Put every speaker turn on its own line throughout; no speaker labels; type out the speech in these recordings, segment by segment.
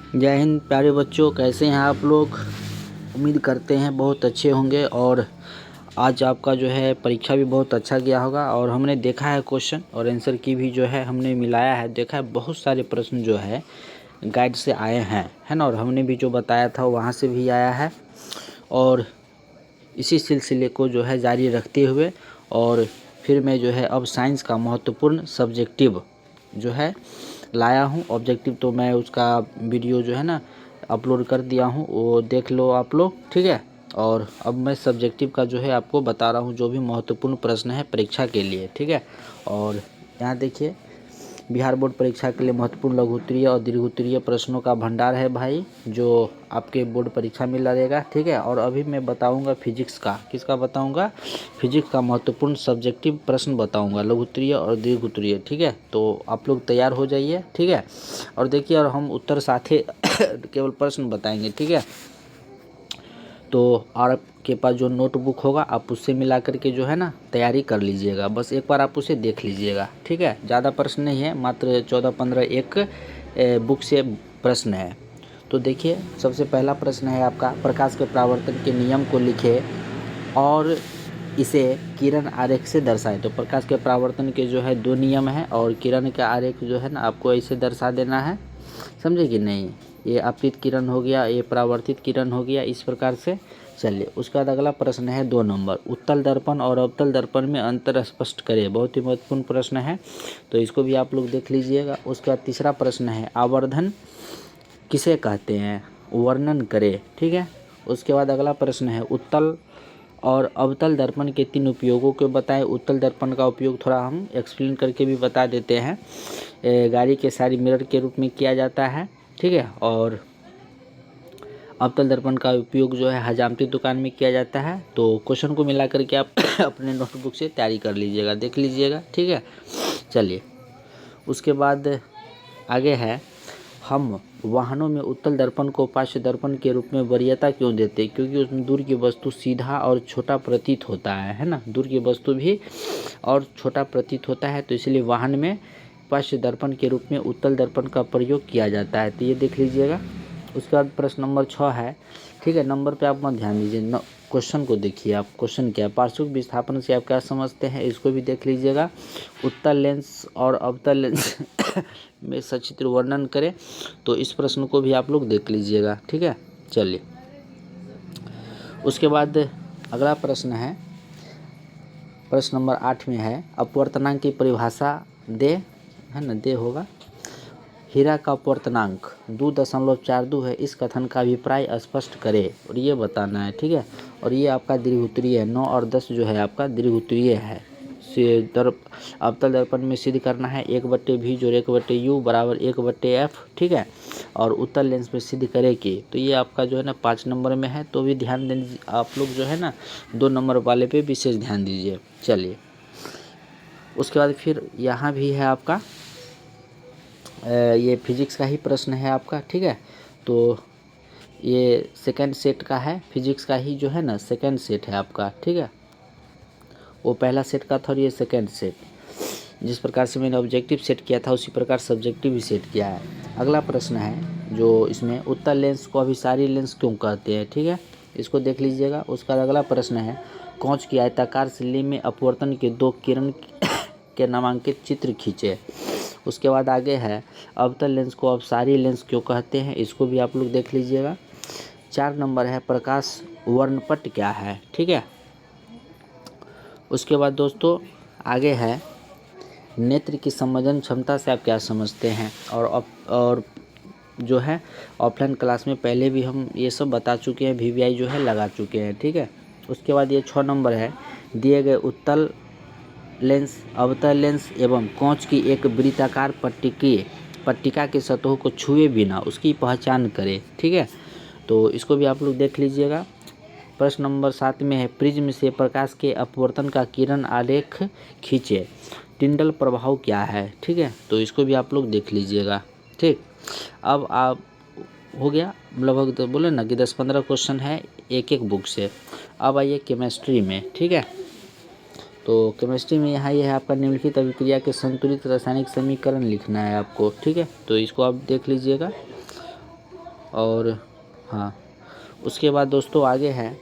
जय हिंद प्यारे बच्चों, कैसे हैं आप लोग। उम्मीद करते हैं बहुत अच्छे होंगे। और आज आपका जो है परीक्षा भी बहुत अच्छा गया होगा। और हमने देखा है क्वेश्चन और आंसर की भी जो है हमने मिलाया है, देखा है बहुत सारे प्रश्न जो है गाइड से आए हैं, है ना। और हमने भी जो बताया था वहाँ से भी आया है। और इसी सिलसिले को जो है जारी रखते हुए और फिर मैं जो है अब साइंस का महत्वपूर्ण सब्जेक्टिव जो है लाया हूँ। ऑब्जेक्टिव तो मैं उसका वीडियो जो है ना अपलोड कर दिया हूँ, वो देख लो आप लोग, ठीक है। और अब मैं सब्जेक्टिव का जो है आपको बता रहा हूँ जो भी महत्वपूर्ण प्रश्न है परीक्षा के लिए, ठीक है। और यहाँ देखिए, बिहार बोर्ड परीक्षा के लिए महत्वपूर्ण लघु उत्तरीय और दीर्घ उत्तरीय प्रश्नों का भंडार है भाई, जो आपके बोर्ड परीक्षा में लगेगा, ठीक है। और अभी मैं बताऊंगा फिजिक्स का, किसका बताऊंगा, फिजिक्स का महत्वपूर्ण सब्जेक्टिव प्रश्न बताऊंगा, लघु उत्तरीय और दीर्घ उत्तरीय, ठीक है। तो आप लोग तैयार हो जाइए, ठीक है। और देखिए, और हम उत्तर साथे केवल प्रश्न बताएंगे, ठीक है। तो आपके पास जो नोटबुक होगा आप उससे मिला करके जो है ना तैयारी कर लीजिएगा। बस एक बार आप उसे देख लीजिएगा, ठीक है। ज़्यादा प्रश्न नहीं है, मात्र 14-15 एक बुक से प्रश्न है। तो देखिए, सबसे पहला प्रश्न है आपका, प्रकाश के परावर्तन के नियम को लिखे और इसे किरण आरेख से दर्शाए। तो प्रकाश के परावर्तन के जो है दो नियम है और किरण का आरेख जो है ना आपको ऐसे दर्शा देना है, समझे कि नहीं। ये आपतित किरण हो गया, ये परावर्तित किरण हो गया, इस प्रकार से। चलिए, उसके बाद अगला प्रश्न है 2 नंबर, उत्तल दर्पण और अवतल दर्पण में अंतर स्पष्ट करें। बहुत ही महत्वपूर्ण प्रश्न है, तो इसको भी आप लोग देख लीजिएगा। उसके बाद तीसरा प्रश्न है, आवर्धन किसे कहते हैं, वर्णन करें, ठीक है। उसके बाद अगला प्रश्न है, उत्तल और अवतल दर्पण के 3 उपयोगों को बताएं। उत्तल दर्पण का उपयोग थोड़ा हम एक्सप्लेन करके भी बता देते हैं। गाड़ी के सारी मिरर के रूप में किया जाता है, ठीक है। और अवतल दर्पण का उपयोग जो है हजामती दुकान में किया जाता है। तो क्वेश्चन को मिला करके आप अपने नोटबुक से तैयारी कर लीजिएगा, देख लीजिएगा, ठीक है। चलिए, उसके बाद आगे है, हम वाहनों में उत्तल दर्पण को पार्श्व दर्पण के रूप में वरीयता क्यों देते हैं, क्योंकि उसमें दूर की वस्तु सीधा और छोटा प्रतीत होता है ना। दूर की वस्तु भी और छोटा प्रतीत होता है, तो इसलिए वाहन में पार्श्व दर्पण के रूप में उत्तल दर्पण का प्रयोग किया जाता है। तो ये देख लीजिएगा। उसके बाद प्रश्न नंबर 6 है, ठीक है। नंबर पे आप मत ध्यान दीजिए, क्वेश्चन को देखिए आप। क्वेश्चन क्या है, पार्श्विक विस्थापन से आप क्या समझते हैं, इसको भी देख लीजिएगा। उत्तल लेंस और अवतल लेंस में सचित्र वर्णन करें, तो इस प्रश्न को भी आप लोग देख लीजिएगा, ठीक है। चलिए, उसके बाद अगला प्रश्न है, प्रश्न नंबर 8 में है, अपवर्तनांक की परिभाषा दे, है ना, दे होगा। हीरा का अपवर्तनांक 2.42 है, इस कथन का अभिप्राय स्पष्ट करे और ये बताना है, ठीक है। और ये आपका दीर्घ उत्तरीय है, 9 और 10 जो है आपका दीर्घ उत्तरीय है। अवतल दर्पण में सिद्ध करना है 1/v जोड़ 1/u बराबर 1/f, ठीक है। और उत्तल लेंस में सिद्ध करे कि, तो ये आपका जो है ना 5 नंबर में है, तो भी ध्यान दीजिए आप लोग जो है ना 2 नंबर वाले पे विशेष ध्यान दीजिए। चलिए, उसके बाद फिर यहाँ भी है आपका ये फिजिक्स का ही प्रश्न है आपका, ठीक है। तो ये सेकंड सेट का है, फिजिक्स का ही जो है ना सेकंड सेट है आपका, ठीक है। वो पहला सेट का था और ये सेकंड सेट। जिस प्रकार से मैंने ऑब्जेक्टिव सेट किया था उसी प्रकार सब्जेक्टिव भी सेट किया है। अगला प्रश्न है जो इसमें, उत्तल लेंस को अभिसारी लेंस क्यों कहते हैं, ठीक है, इसको देख लीजिएगा। उसका अगला प्रश्न है, कांच की आयताकार सिल्ली में अपवर्तन के 2 किरण के नामांकित चित्र खींचे। उसके बाद आगे है, अवतल लेंस को अपसारी लेंस क्यों कहते हैं, इसको भी आप लोग देख लीजिएगा। 4 नंबर है, प्रकाश वर्णपट क्या है, ठीक है। उसके बाद दोस्तों आगे है, नेत्र की संवेदन क्षमता से आप क्या समझते हैं। और जो है ऑफलाइन क्लास में पहले भी हम ये सब बता चुके हैं, VVI जो है लगा चुके हैं, ठीक है। उसके बाद ये 6 नंबर है, दिए गए उत्तल लेंस, अवतल लेंस एवं कांच की एक वृत्ताकार पट्टिका के सतहों को छुए बिना उसकी पहचान करें, ठीक है। तो इसको भी आप लोग देख लीजिएगा। प्रश्न नंबर 7 में है, प्रिज्म से प्रकाश के अपवर्तन का किरण आलेख खींचे, टिंडल प्रभाव क्या है, ठीक है। तो इसको भी आप लोग देख लीजिएगा, ठीक। अब आप हो गया लगभग, तो बोले ना कि 10-15 क्वेश्चन है एक एक बुक से। अब आइए केमिस्ट्री में, ठीक है। तो केमिस्ट्री में यहाँ ये है आपका, निम्नलिखित अभिक्रिया के संतुलित रासायनिक समीकरण लिखना है आपको, ठीक है। तो इसको आप देख लीजिएगा। और हाँ, उसके बाद दोस्तों आगे है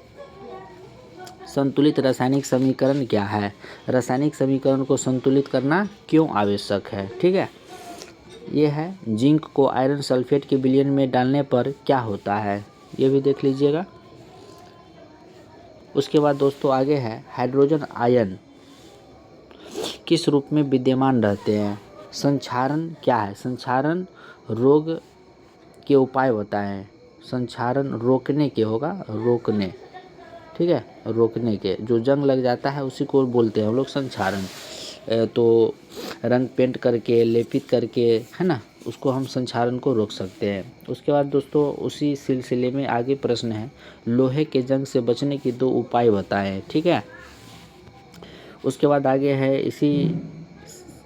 संतुलित रासायनिक समीकरण क्या है। रासायनिक समीकरण को संतुलित करना क्यों आवश्यक है। ठीक है, ये है जिंक को आयरन सल्फेट के विलयन में डालने पर क्या होता है, ये भी देख लीजिएगा। उसके बाद दोस्तों आगे है हाइड्रोजन आयन किस रूप में विद्यमान रहते हैं। संक्षारण क्या है, संक्षारण रोग के उपाय बताएं। संक्षारण रोकने के होगा, रोकने, ठीक है, रोकने के, जो जंग लग जाता है उसी को बोलते हैं हम लोग संक्षारण। तो रंग पेंट करके, लेपित करके, है ना, उसको हम संक्षारण को रोक सकते हैं। उसके बाद दोस्तों उसी सिलसिले में आगे प्रश्न है लोहे के जंग से बचने की 2 उपाय बताएं। ठीक है, उसके बाद आगे है इसी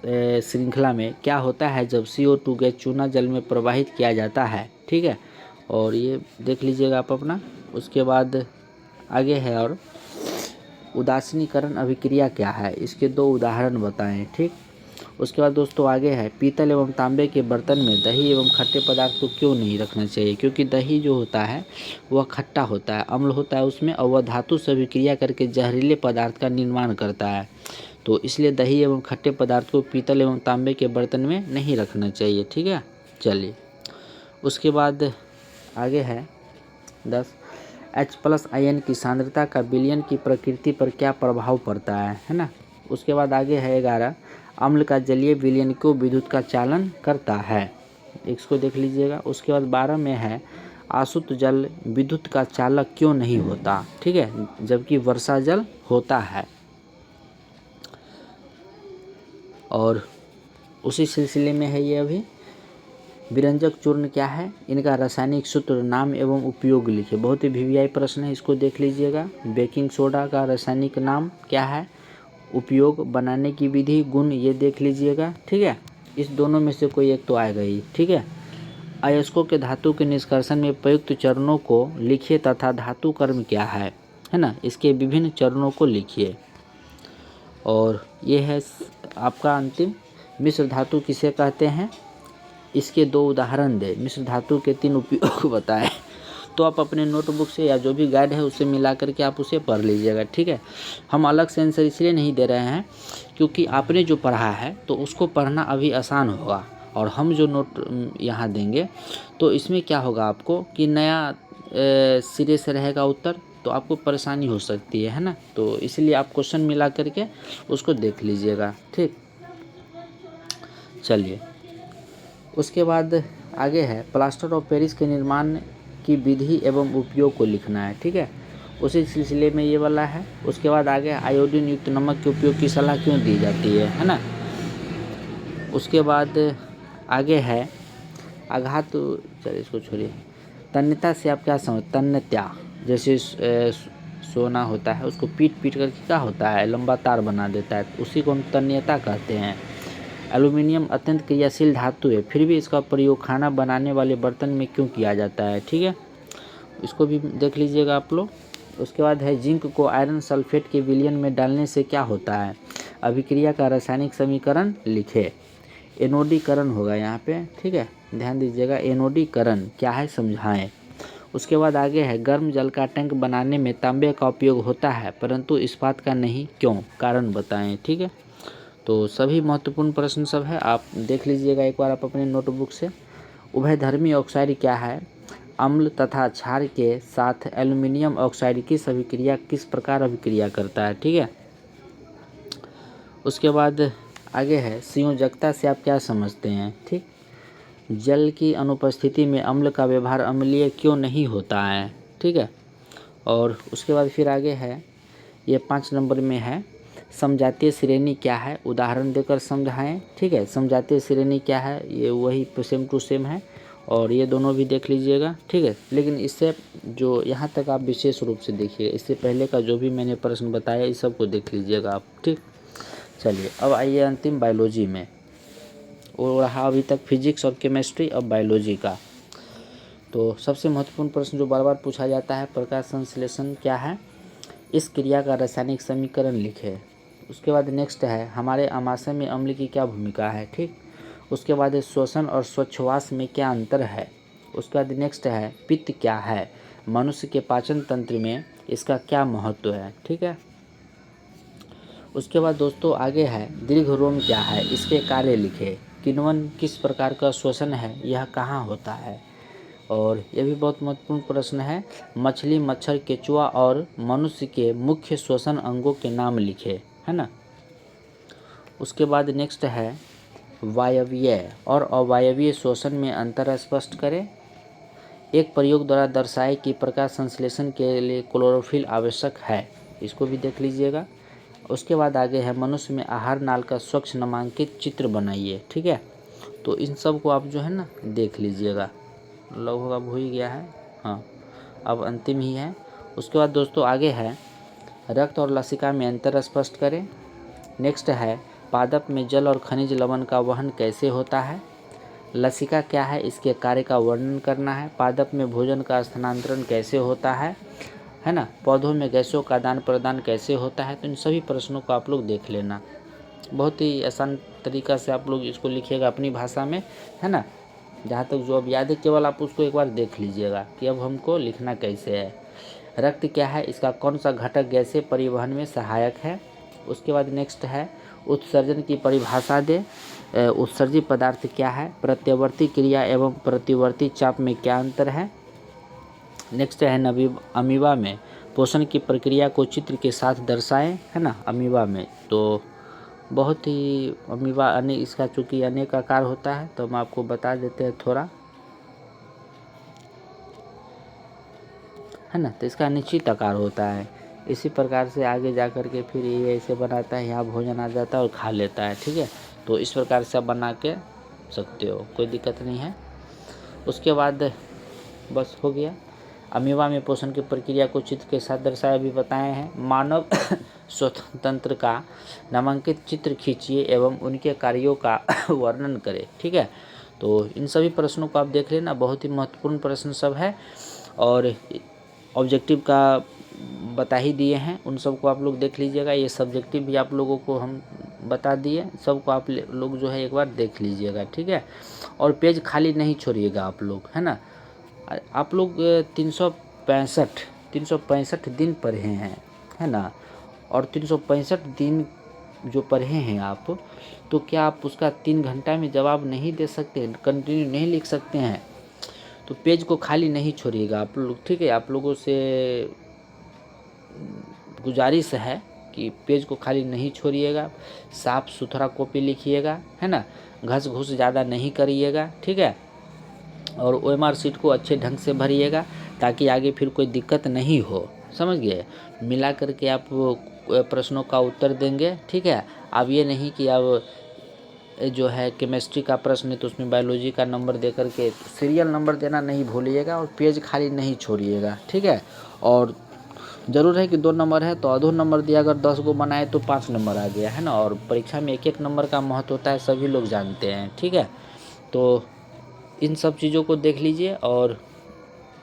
श्रृंखला में क्या होता है जब CO2 गैस चूना जल में प्रवाहित किया जाता है। ठीक है, और ये देख लीजिएगा आप अपना। उसके बाद आगे है और उदासीनीकरण अभिक्रिया क्या है, इसके 2 उदाहरण बताएं। ठीक, उसके बाद दोस्तों आगे है पीतल एवं तांबे के बर्तन में दही एवं खट्टे पदार्थ को क्यों नहीं रखना चाहिए। क्योंकि दही जो होता है वह खट्टा होता है, अम्ल होता है उसमें, और वह धातु से अभिक्रिया करके जहरीले पदार्थ का निर्माण करता है। तो इसलिए दही एवं खट्टे पदार्थ को पीतल एवं तांबे के बर्तन में नहीं रखना चाहिए। ठीक है, चलिए उसके बाद आगे है 10 H+ आयन की सांद्रता का विलयन की प्रकृति पर क्या प्रभाव पड़ता है ना। उसके बाद आगे है 11 अम्ल का जलीय विलयन क्यों विद्युत का चालन करता है, इसको देख लीजिएगा। उसके बाद 12 में है आसुत जल विद्युत का चालक क्यों नहीं होता। ठीक है, जबकि वर्षा जल होता है। और उसी सिलसिले में है ये अभी विरंजक चूर्ण क्या है, इनका रासायनिक सूत्र, नाम एवं उपयोग लिखे। बहुत ही वीवीआई प्रश्न है, इसको देख लीजिएगा। बेकिंग सोडा का रासायनिक नाम क्या है, उपयोग, बनाने की विधि, गुण, ये देख लीजिएगा। ठीक है, इस दोनों में से कोई एक तो आएगा ही। ठीक है, अयस्कों के धातु के निष्कर्षण में प्रयुक्त चरणों को लिखिए तथा धातु कर्म क्या है ना, इसके विभिन्न चरणों को लिखिए। और ये है आपका अंतिम मिश्र धातु किसे कहते हैं, इसके 2 उदाहरण दे। मिश्र धातु के 3 उपयोग बताएं। तो आप अपने नोटबुक से या जो भी गाइड है उससे मिला करके आप उसे पढ़ लीजिएगा। ठीक है, हम अलग से आंसर इसलिए नहीं दे रहे हैं क्योंकि आपने जो पढ़ा है तो उसको पढ़ना अभी आसान होगा, और हम जो नोट यहाँ देंगे तो इसमें क्या होगा आपको कि नया सिरे से रहेगा उत्तर, तो आपको परेशानी हो सकती है ना। तो इसलिए आप क्वेश्चन मिला करके उसको देख लीजिएगा। ठीक, चलिए उसके बाद आगे है प्लास्टर ऑफ पेरिस के निर्माण की विधि एवं उपयोग को लिखना है। ठीक है, उसी सिलसिले में ये वाला है। उसके बाद आगे आयोडीन युक्त नमक के उपयोग की सलाह क्यों दी जाती है ना। उसके बाद आगे है आघात, चलिए इसको छोड़िए। तन्यता से आप क्या समझ, तन्यता जैसे सोना होता है उसको पीट पीट करके क्या होता है, लंबा तार बना देता है, उसी को हम तन्यता कहते हैं। एल्युमिनियम अत्यंत क्रियाशील धातु है, फिर भी इसका प्रयोग खाना बनाने वाले बर्तन में क्यों किया जाता है। ठीक है, इसको भी देख लीजिएगा आप लोग। उसके बाद है जिंक को आयरन सल्फेट के विलयन में डालने से क्या होता है, अभिक्रिया का रासायनिक समीकरण लिखे। एनोडीकरण होगा यहाँ पे। ठीक है, ध्यान दीजिएगा, एनोडीकरण क्या है समझाएं। उसके बाद आगे है गर्म जल का टैंक बनाने में तांबे का उपयोग होता है परंतु इस्पात का नहीं, क्यों, कारण बताएं। ठीक है, तो सभी महत्वपूर्ण प्रश्न सब है, आप देख लीजिएगा एक बार आप अपने नोटबुक से। उभयधर्मी ऑक्साइड क्या है, अम्ल तथा क्षार के साथ एल्युमिनियम ऑक्साइड किस अभिक्रिया किस प्रकार अभिक्रिया करता है। ठीक है, उसके बाद आगे है संयोजकता से आप क्या समझते हैं। ठीक, जल की अनुपस्थिति में अम्ल का व्यवहार अम्लीय क्यों नहीं होता है। ठीक है, और उसके बाद फिर आगे है ये 5 नंबर में है समजातीय श्रेणी क्या है, उदाहरण देकर समझाएं। ठीक है, समजातीय श्रेणी क्या है, ये वही सेम टू सेम है, और ये दोनों भी देख लीजिएगा। ठीक है, लेकिन इससे जो यहाँ तक आप विशेष रूप से देखिए, इससे पहले का जो भी मैंने प्रश्न बताया इस सब को देख लीजिएगा आप। ठीक, चलिए अब आइए अंतिम बायोलॉजी में, और रहा अभी तक फिजिक्स और केमिस्ट्री, अब बायोलॉजी का। तो सबसे महत्वपूर्ण प्रश्न जो बार बार पूछा जाता है, प्रकाश संश्लेषण क्या है, इस क्रिया का रासायनिक समीकरण लिखे। उसके बाद नेक्स्ट है हमारे आमाशय में अम्ल की क्या भूमिका है। ठीक, उसके बाद शोषण और स्वच्छवास में क्या अंतर है, उसके बाद नेक्स्ट है पित्त क्या है, मनुष्य के पाचन तंत्र में इसका क्या महत्व है। ठीक है। उसके बाद दोस्तों आगे है दीर्घ रोम क्या है, इसके कार्य लिखे, किण्वन किस प्रकार का श्वसन है, यह कहाँ होता है। और यह भी बहुत महत्वपूर्ण प्रश्न है, मछली, मच्छर, केचुआ और मनुष्य के मुख्य श्वसन अंगों के नाम लिखे, है ना। उसके बाद नेक्स्ट है वायवीय और अवायवीय श्वसन में अंतर स्पष्ट करें। एक प्रयोग द्वारा दर्शाए कि प्रकाश संश्लेषण के लिए क्लोरोफिल आवश्यक है, इसको भी देख लीजिएगा। उसके बाद आगे है मनुष्य में आहार नाल का स्वच्छ नामांकित चित्र बनाइए। ठीक है। तो इन सब को आप जो है ना देख लीजिएगा, लगभग अब हो ही गया है, हाँ अब अंतिम ही है। उसके बाद दोस्तों आगे है रक्त और लसिका में अंतर स्पष्ट करें। नेक्स्ट है पादप में जल और खनिज लवण का वहन कैसे होता है। लसिका क्या है, इसके कार्य का वर्णन करना है। पादप में भोजन का स्थानांतरण कैसे होता है ना। पौधों में गैसों का आदान प्रदान कैसे होता है। तो इन सभी प्रश्नों को आप लोग देख लेना, बहुत ही आसान तरीका से आप लोग इसको लिखिएगा अपनी भाषा में, है ना। जहाँ तक जो अब याद है केवल आप उसको एक बार देख लीजिएगा कि अब हमको लिखना कैसे है। रक्त क्या है, इसका कौन सा घटक गैसीय परिवहन में सहायक है। उसके बाद नेक्स्ट है उत्सर्जन की परिभाषा दे। उत्सर्जी पदार्थ क्या है। प्रत्यवर्ती क्रिया एवं प्रतिवर्ती चाप में क्या अंतर है। नेक्स्ट है अमीबा में पोषण की प्रक्रिया को चित्र के साथ दर्शाएं, है ना। अमीबा में तो बहुत ही अमीबा इसका चूँकि अनेक आकार होता है तो हम आपको बता देते हैं थोड़ा, है ना। तो इसका निश्चित आकार होता है, इसी प्रकार से आगे जा कर के फिर ये ऐसे बनाता है, यहाँ भोजन आ जाता है और खा लेता है। ठीक है। तो इस प्रकार से आप बना के सकते हो, कोई दिक्कत नहीं है। उसके बाद बस हो गया। अमीबा में पोषण की प्रक्रिया को चित्र के साथ दर्शाया भी बताए हैं। मानव श्वसन तंत्र का नामांकित चित्र खींचिए एवं उनके कार्यों का वर्णन करें। ठीक है। तो इन सभी प्रश्नों को आप देख लेना, बहुत ही महत्वपूर्ण प्रश्न सब है और ऑब्जेक्टिव का बता ही दिए हैं, उन सब को आप लोग देख लीजिएगा। ये सब्जेक्टिव भी आप लोगों को हम बता दिए, सबको आप लोग जो है एक बार देख लीजिएगा। ठीक है। और पेज खाली नहीं छोड़िएगा आप लोग, है ना। आप लोग 365 दिन पढ़े हैं, है ना। और 365 दिन जो पढ़े हैं आप, तो क्या आप उसका 3 घंटा में जवाब नहीं दे सकते, कंटिन्यू नहीं लिख सकते हैं। तो पेज को खाली नहीं छोड़िएगा आप लोग। ठीक है। आप लोगों से गुजारिश है कि पेज को खाली नहीं छोड़िएगा, साफ सुथरा कॉपी लिखिएगा, है ना। घस घुस ज़्यादा नहीं करिएगा। ठीक है। और OMR शीट को अच्छे ढंग से भरिएगा ताकि आगे फिर कोई दिक्कत नहीं हो, समझ गए। मिला करके आप प्रश्नों का उत्तर देंगे। ठीक है। अब ये नहीं कि अब जो है केमिस्ट्री का प्रश्न है तो उसमें बायोलॉजी का नंबर दे करके, सीरियल नंबर देना नहीं भूलिएगा और पेज खाली नहीं छोड़िएगा। ठीक है। और ज़रूर है कि 2 नंबर है तो आधो नंबर दिया, अगर 10 गो बनाए तो 5 नंबर आ गया, है ना। और परीक्षा में 1-1 नंबर का महत्व होता है, सभी लोग जानते हैं। ठीक है। तो इन सब चीज़ों को देख लीजिए और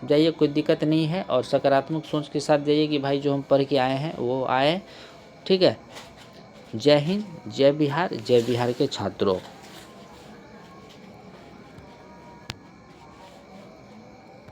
जाइए, कोई दिक्कत नहीं है। और सकारात्मक सोच के साथ जाइए कि भाई जो हम पढ़ के आए हैं वो आए। ठीक है। जय हिंद, जय बिहार के छात्रों।